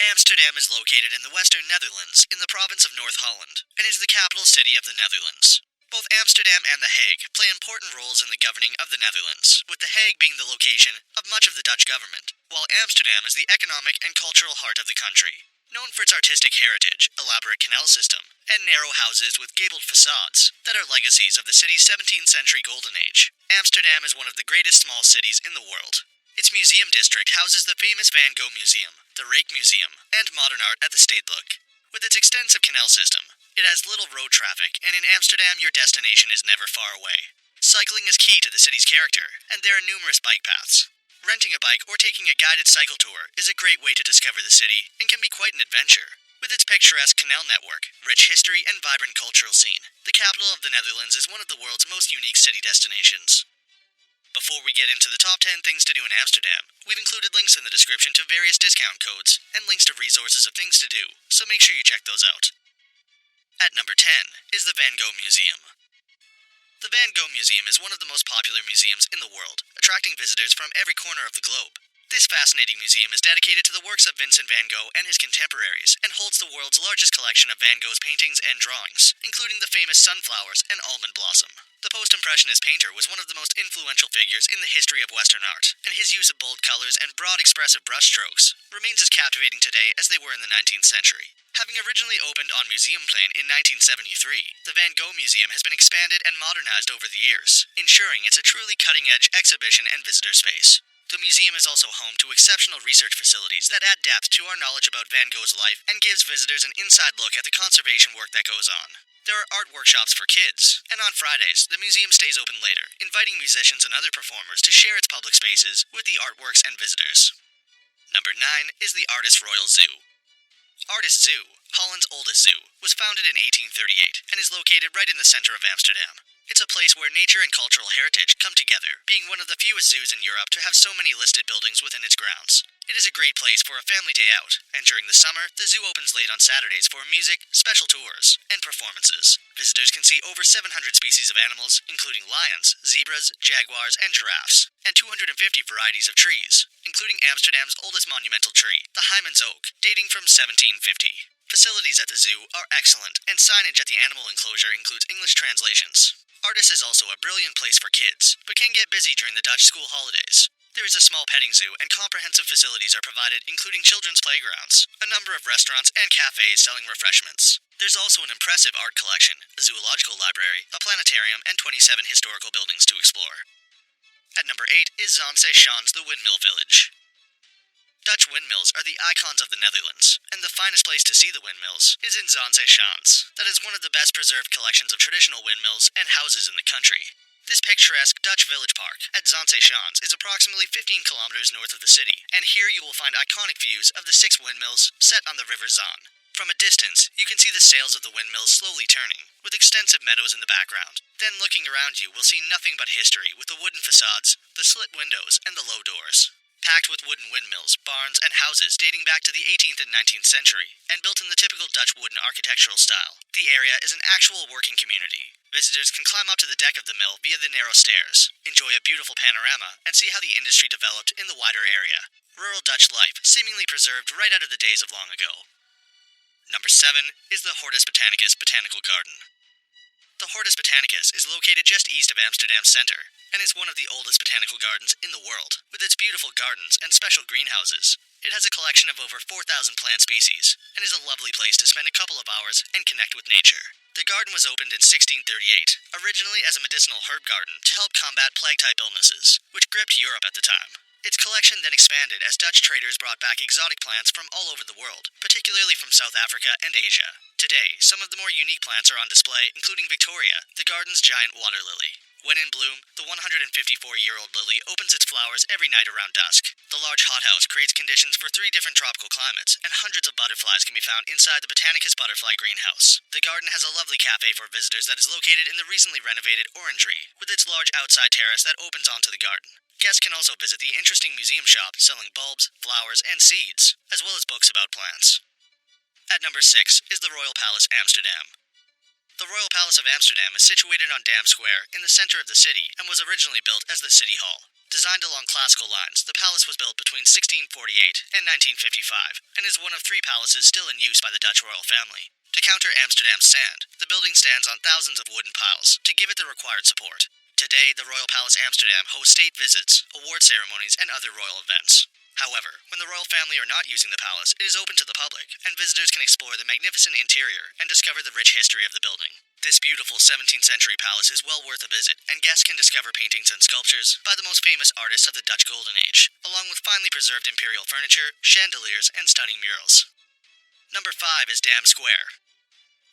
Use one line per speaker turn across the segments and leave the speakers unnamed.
Amsterdam is located in the western Netherlands, in the province of North Holland, and is the capital city of the Netherlands. Both Amsterdam and The Hague play important roles in the governing of the Netherlands, with The Hague being the location of much of the Dutch government, while Amsterdam is the economic and cultural heart of the country. Known for its artistic heritage, elaborate canal system, and narrow houses with gabled facades that are legacies of the city's 17th century golden age, Amsterdam is one of the greatest small cities in the world. Its museum district houses the famous Van Gogh Museum, the Rake Museum, and modern art at the Stedelijk. With its extensive canal system, it has little road traffic, and in Amsterdam your destination is never far away. Cycling is key to the city's character, and there are numerous bike paths. Renting a bike or taking a guided cycle tour is a great way to discover the city and can be quite an adventure. With its picturesque canal network, rich history, and vibrant cultural scene, the capital of the Netherlands is one of the world's most unique city destinations. Before we get into the top 10 things to do in Amsterdam, we've included links in the description to various discount codes and links to resources of things to do, so make sure you check those out. At number 10 is the Van Gogh Museum. The Van Gogh Museum is one of the most popular museums in the world, attracting visitors from every corner of the globe. This fascinating museum is dedicated to the works of Vincent van Gogh and his contemporaries, and holds the world's largest collection of Van Gogh's paintings and drawings, including the famous sunflowers and almond blossom. The post-impressionist painter was one of the most influential figures in the history of Western art, and his use of bold colors and broad expressive brushstrokes remains as captivating today as they were in the 19th century. Having originally opened on Museum Plane in 1973, the Van Gogh Museum has been expanded and modernized over the years, ensuring it's a truly cutting-edge exhibition and visitor space. The museum is also home to exceptional research facilities that add depth to our knowledge about Van Gogh's life and gives visitors an inside look at the conservation work that goes on. There are art workshops for kids, and on Fridays, the museum stays open later, inviting musicians and other performers to share its public spaces with the artworks and visitors. Number 9 is the Artis Royal Zoo. Artis Zoo, Holland's oldest zoo, was founded in 1838 and is located right in the center of Amsterdam. It's a place where nature and cultural heritage come together, being one of the fewest zoos in Europe to have so many listed buildings within its grounds. It is a great place for a family day out, and during the summer, the zoo opens late on Saturdays for music, special tours, and performances. Visitors can see over 700 species of animals, including lions, zebras, jaguars, and giraffes, and 250 varieties of trees, including Amsterdam's oldest monumental tree, the Hyman's Oak, dating from 1750. Facilities at the zoo are excellent, and signage at the animal enclosure includes English translations. Artis is also a brilliant place for kids, but can get busy during the Dutch school holidays. There is a small petting zoo, and comprehensive facilities are provided, including children's playgrounds, a number of restaurants and cafes selling refreshments. There's also an impressive art collection, a zoological library, a planetarium, and 27 historical buildings to explore. At number 8 is Zandse Schans, the Windmill Village. Dutch windmills are the icons of the Netherlands, and the finest place to see the windmills is in Zandse Schans. That is one of the best preserved collections of traditional windmills and houses in the country. This picturesque Dutch village park at Zandse Schans is approximately 15 kilometers north of the city, and here you will find iconic views of the 6 windmills set on the River Zaan. From a distance, you can see the sails of the windmills slowly turning, with extensive meadows in the background. Then looking around you will see nothing but history with the wooden facades, the slit windows, and the low doors. Packed with wooden windmills, barns, and houses dating back to the 18th and 19th century, and built in the typical Dutch wooden architectural style, the area is an actual working community. Visitors can climb up to the deck of the mill via the narrow stairs, enjoy a beautiful panorama, and see how the industry developed in the wider area. Rural Dutch life, seemingly preserved right out of the days of long ago. Number 7 is the Hortus Botanicus Botanical Garden. The Hortus Botanicus is located just east of Amsterdam's center, and is one of the oldest botanical gardens in the world, with its beautiful gardens and special greenhouses. It has a collection of over 4,000 plant species, and is a lovely place to spend a couple of hours and connect with nature. The garden was opened in 1638, originally as a medicinal herb garden to help combat plague-type illnesses, which gripped Europe at the time. Its collection then expanded as Dutch traders brought back exotic plants from all over the world, particularly from South Africa and Asia. Today, some of the more unique plants are on display, including Victoria, the garden's giant water lily. When in bloom, the 154-year-old lily opens its flowers every night around dusk. The large hothouse creates conditions for 3 different tropical climates, and hundreds of butterflies can be found inside the Botanicus butterfly greenhouse. The garden has a lovely cafe for visitors that is located in the recently renovated Orangery, with its large outside terrace that opens onto the garden. Guests can also visit the interesting museum shop selling bulbs, flowers, and seeds, as well as books about plants. At number 6 is the Royal Palace Amsterdam. The Royal Palace of Amsterdam is situated on Dam Square in the center of the city and was originally built as the City Hall. Designed along classical lines, the palace was built between 1648 and 1955 and is one of 3 palaces still in use by the Dutch royal family. To counter Amsterdam's sand, the building stands on thousands of wooden piles to give it the required support. Today, the Royal Palace Amsterdam hosts state visits, award ceremonies, and other royal events. However, when the royal family are not using the palace, it is open to the public, and visitors can explore the magnificent interior and discover the rich history of the building. This beautiful 17th century palace is well worth a visit, and guests can discover paintings and sculptures by the most famous artists of the Dutch Golden Age, along with finely preserved imperial furniture, chandeliers, and stunning murals. Number 5 is Dam Square.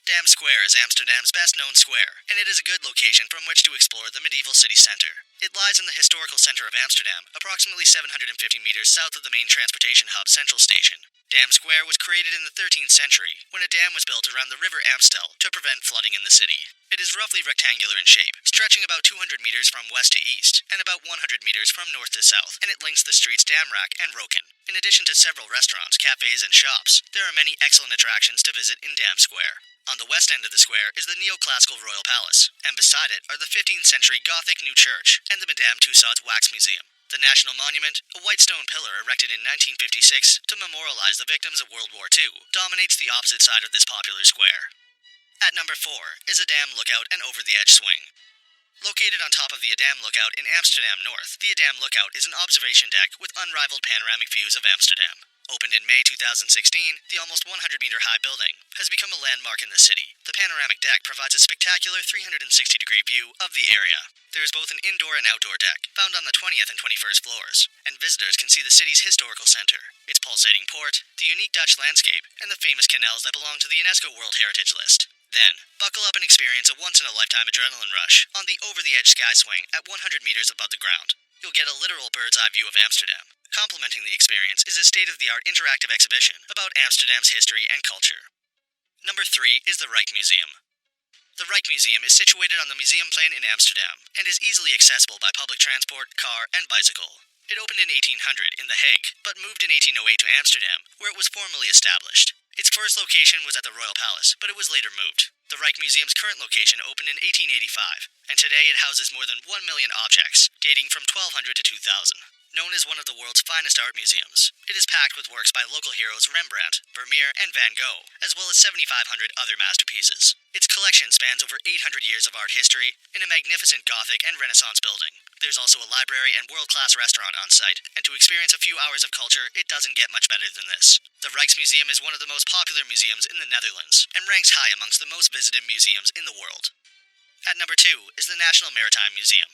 Dam Square is Amsterdam's best-known square, and it is a good location from which to explore the medieval city centre. It lies in the historical centre of Amsterdam, approximately 750 meters south of the main transportation hub Central Station. Dam Square was created in the 13th century, when a dam was built around the River Amstel to prevent flooding in the city. It is roughly rectangular in shape, stretching about 200 meters from west to east, and about 100 meters from north to south, and it links the streets Damrak and Roken. In addition to several restaurants, cafes, and shops, there are many excellent attractions to visit in Dam Square. On the west end of the square is the neoclassical Royal Palace, and beside it are the 15th century Gothic New Church and the Madame Tussauds Wax Museum. The National Monument, a white stone pillar erected in 1956 to memorialize the victims of World War II, dominates the opposite side of this popular square. At number 4 is a Adam Lookout and over-the-edge swing. Located on top of the Adam Lookout in Amsterdam North, the Adam Lookout is an observation deck with unrivaled panoramic views of Amsterdam. Opened in May 2016, the almost 100-meter-high building has become a landmark in the city. The panoramic deck provides a spectacular 360-degree view of the area. There is both an indoor and outdoor deck, found on the 20th and 21st floors, and visitors can see the city's historical center, its pulsating port, the unique Dutch landscape, and the famous canals that belong to the UNESCO World Heritage List. Then, buckle up and experience a once-in-a-lifetime adrenaline rush on the over-the-edge sky swing at 100 meters above the ground. You'll get a literal bird's-eye view of Amsterdam. Complementing the experience is a state-of-the-art interactive exhibition about Amsterdam's history and culture. Number 3 is the Rijk Museum. The Rijk Museum is situated on the Museumplein in Amsterdam and is easily accessible by public transport, car, and bicycle. It opened in 1800 in The Hague, but moved in 1808 to Amsterdam, where it was formally established. Its first location was at the Royal Palace, but it was later moved. The Rijk Museum's current location opened in 1885, and today it houses more than 1 million objects, dating from 1200 to 2000. Known as one of the world's finest art museums, it is packed with works by local heroes Rembrandt, Vermeer, and Van Gogh, as well as 7,500 other masterpieces. Its collection spans over 800 years of art history in a magnificent Gothic and Renaissance building. There's also a library and world-class restaurant on site, and to experience a few hours of culture, it doesn't get much better than this. The Rijksmuseum is one of the most popular museums in the Netherlands, and ranks high amongst the most visited museums in the world. At number 2 is the National Maritime Museum.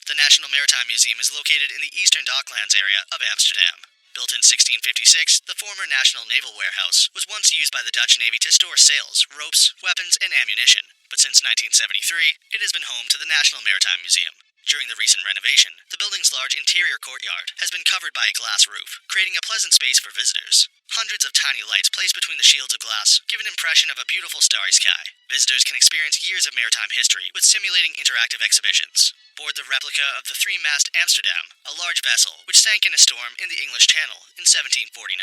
The National Maritime Museum is located in the Eastern Docklands area of Amsterdam. Built in 1656, the former National Naval Warehouse was once used by the Dutch Navy to store sails, ropes, weapons, and ammunition, but since 1973, it has been home to the National Maritime Museum. During the recent renovation, the building's large interior courtyard has been covered by a glass roof, creating a pleasant space for visitors. Hundreds of tiny lights placed between the shields of glass give an impression of a beautiful starry sky. Visitors can experience years of maritime history with simulating interactive exhibitions. Board the replica of the three-mast Amsterdam, a large vessel which sank in a storm in the English Channel in 1749.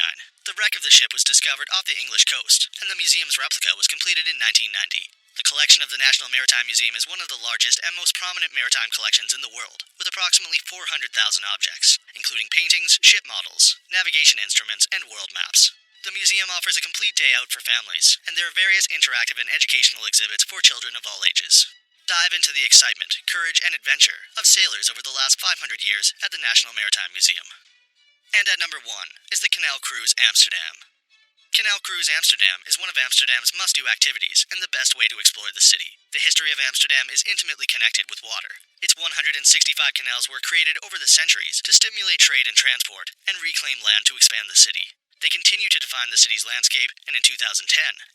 The wreck of the ship was discovered off the English coast, and the museum's replica was completed in 1990. The collection of the National Maritime Museum is one of the largest and most prominent maritime collections in the world, with approximately 400,000 objects, including paintings, ship models, navigation instruments, and world maps. The museum offers a complete day out for families, and there are various interactive and educational exhibits for children of all ages. Dive into the excitement, courage, and adventure of sailors over the last 500 years at the National Maritime Museum. And at number 1 is the Canal Cruise Amsterdam. Canal Cruise Amsterdam is one of Amsterdam's must-do activities and the best way to explore the city. The history of Amsterdam is intimately connected with water. Its 165 canals were created over the centuries to stimulate trade and transport and reclaim land to expand the city. They continue to define the city's landscape, and in 2010,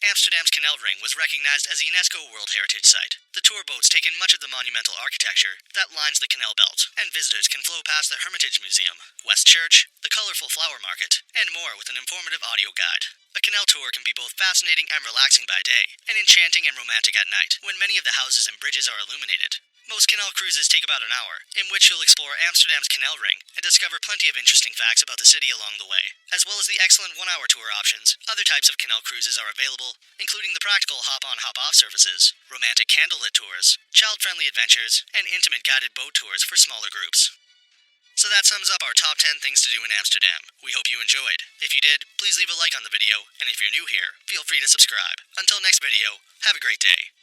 Amsterdam's canal ring was recognized as a UNESCO World Heritage Site. The tour boats take in much of the monumental architecture that lines the canal belt, and visitors can flow past the Hermitage Museum, West Church, the colorful flower market, and more with an informative audio guide. A canal tour can be both fascinating and relaxing by day, and enchanting and romantic at night, when many of the houses and bridges are illuminated. Most canal cruises take about an hour, in which you'll explore Amsterdam's canal ring and discover plenty of interesting facts about the city along the way. As well as the excellent one-hour tour options, other types of canal cruises are available, including the practical hop-on hop-off services, romantic candlelit tours, child-friendly adventures, and intimate guided boat tours for smaller groups. So that sums up our top 10 things to do in Amsterdam. We hope you enjoyed. If you did, please leave a like on the video, and if you're new here, feel free to subscribe. Until next video, have a great day.